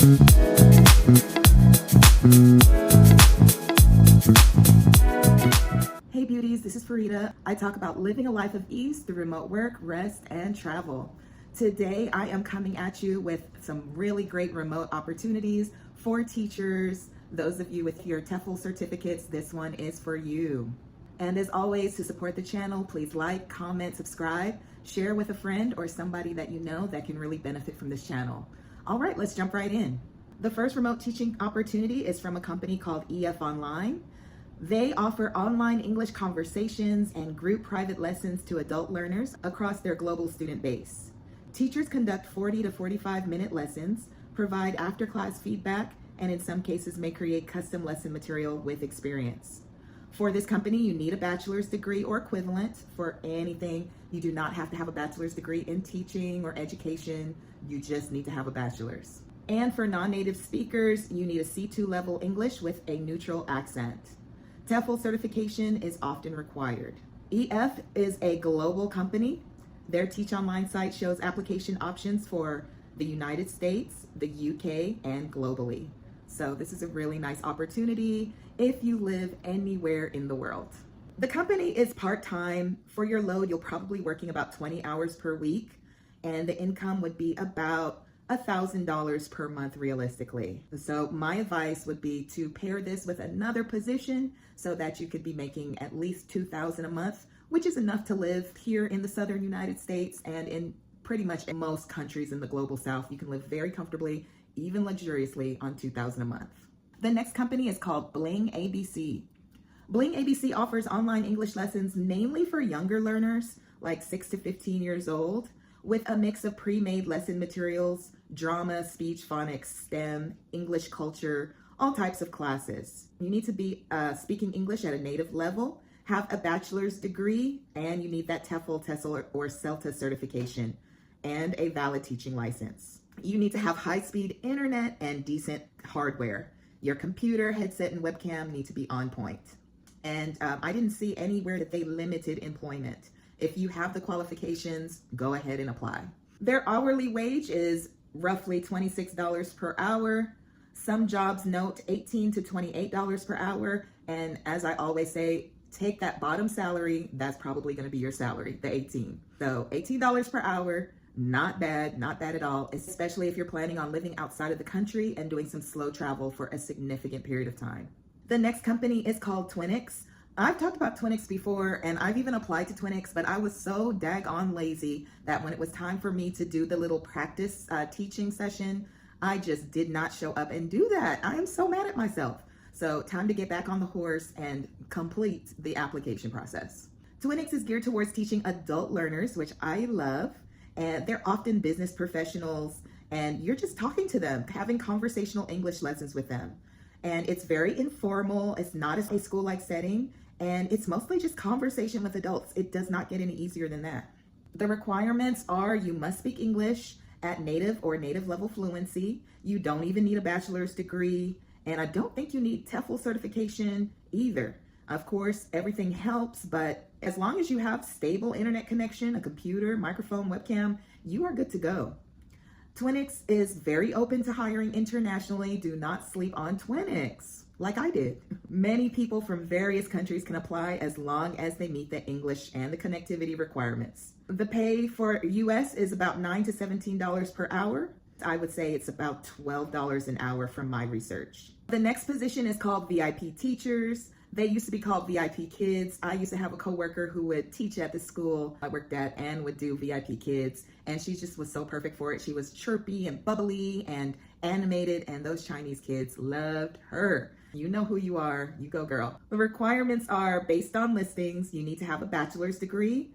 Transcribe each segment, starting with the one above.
Hey beauties, this is Farida. I talk about living a life of ease through remote work, rest, and travel. Today, I am coming at you with some really great remote opportunities for teachers. Those of you with your TEFL certificates, this one is for you. And as always, to support the channel, please like, comment, subscribe, share with a friend or somebody that you know that can really benefit from this channel. All right, let's jump right in. The first remote teaching opportunity is from a company called EF Online. They offer online English conversations and group private lessons to adult learners across their global student base. Teachers conduct 40 to 45-minute lessons, provide after-class feedback, and in some cases may create custom lesson material with experience. For this company, you need a bachelor's degree or equivalent. For anything, you do not have to have a bachelor's degree in teaching or education. You just need to have a bachelor's. And for non-native speakers, you need a C2 level English with a neutral accent. TEFL certification is often required. EF is a global company. Their Teach Online site shows application options for the United States, the UK, and globally. So this is a really nice opportunity if you live anywhere in the world. The company is part-time. For your load, you'll probably working about 20 hours per week, and the income would be about $1,000 per month realistically. So my advice would be to pair this with another position so that you could be making at least $2,000 a month, which is enough to live here in the Southern United States and in pretty much most countries in the global South. You can live very comfortably, even luxuriously, on $2,000 a month. The next company is called Bling ABC. Bling ABC offers online English lessons mainly for younger learners, like 6 to 15 years old, with a mix of pre-made lesson materials, drama, speech, phonics, STEM, English culture, all types of classes. You need to be speaking English at a native level, have a bachelor's degree, and you need that TEFL, TESOL, or CELTA certification, and a valid teaching license. You need to have high-speed internet and decent hardware. Your computer, headset, and webcam need to be on point. And I didn't see anywhere that they limited employment. If you have the qualifications, go ahead and apply. Their hourly wage is roughly $26 per hour. Some jobs note $18 to $28 per hour. And as I always say, take that bottom salary. That's probably going to be your salary, the 18. So $18 per hour, not bad at all, especially if you're planning on living outside of the country and doing some slow travel for a significant period of time. The next company is called Twinix. I've talked about Twinix before, and I've even applied to Twinix, but I was so daggone lazy that when it was time for me to do the little practice teaching session, I just did not show up and do that. I am so mad at myself. So time to get back on the horse and complete the application process. Twinix is geared towards teaching adult learners, which I love, and they're often business professionals, and you're just talking to them, having conversational English lessons with them. And it's very informal. It's not a school-like setting. And it's mostly just conversation with adults. It does not get any easier than that. The requirements are you must speak English at native or native level fluency. You don't even need a bachelor's degree. And I don't think you need TEFL certification either. Of course, everything helps, but as long as you have stable internet connection, a computer, microphone, webcam, you are good to go. Twinix is very open to hiring internationally. Do not sleep on Twinix, like I did. Many people from various countries can apply as long as they meet the English and the connectivity requirements. The pay for US is about $9 to $17 per hour. I would say it's about $12 an hour from my research. The next position is called VIP teachers. They used to be called VIP kids. I used to have a coworker who would teach at the school I worked at and would do VIP kids. And she just was so perfect for it. She was chirpy and bubbly and animated, and those Chinese kids loved her. You know who you are. You go, girl. The requirements are based on listings. You need to have a bachelor's degree.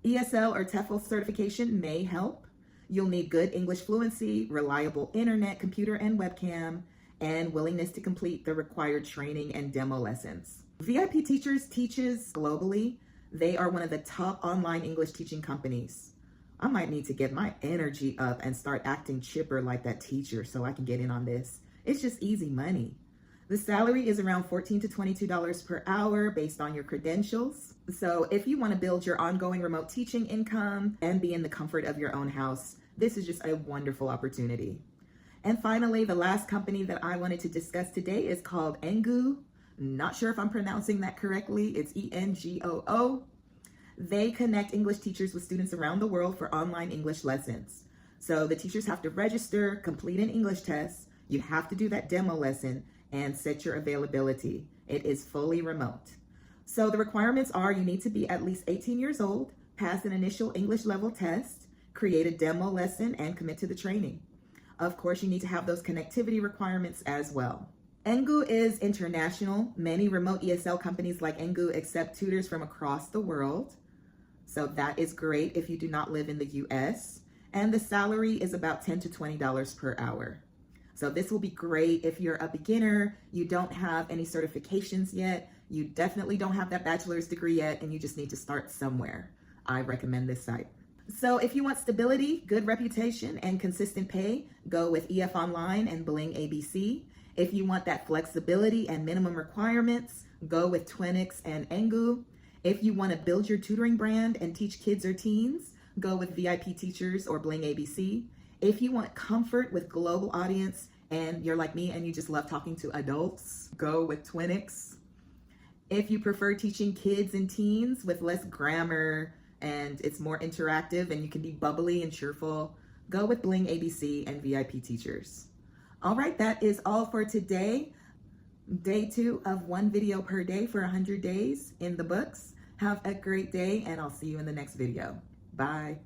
ESL or TEFL certification may help. You'll need good English fluency, reliable internet, computer, and webcam, and willingness to complete the required training and demo lessons. VIP Teachers teaches globally. They are one of the top online English teaching companies. I might need to get my energy up and start acting chipper like that teacher so I can get in on this. It's just easy money. The salary is around $14 to $22 per hour based on your credentials. So if you want to build your ongoing remote teaching income and be in the comfort of your own house, this is just a wonderful opportunity. And finally, the last company that I wanted to discuss today is called Engoo. Not sure if I'm pronouncing that correctly. It's Engoo. They connect English teachers with students around the world for online English lessons. So the teachers have to register, complete an English test. You have to do that demo lesson and set your availability. It is fully remote. So the requirements are you need to be at least 18 years old, pass an initial English level test, create a demo lesson, and commit to the training. Of course, you need to have those connectivity requirements as well. Engoo is international. Many remote ESL companies like Engoo accept tutors from across the world. So that is great if you do not live in the US. And the salary is about $10 to $20 per hour. So this will be great if you're a beginner, you don't have any certifications yet, you definitely don't have that bachelor's degree yet, and you just need to start somewhere. I recommend this site. So if you want stability, good reputation, and consistent pay, go with EF Online and Bling ABC. If you want that flexibility and minimum requirements, go with Twinix and Engoo. If you want to build your tutoring brand and teach kids or teens, go with VIP Teachers or Bling ABC. If you want comfort with global audience and you're like me and you just love talking to adults, go with Twinix. If you prefer teaching kids and teens with less grammar and it's more interactive and you can be bubbly and cheerful, go with Bling ABC and VIP Teachers. All right, that is all for today. Day 2 of 1 video per day for 100 days in the books. Have a great day and I'll see you in the next video. Bye.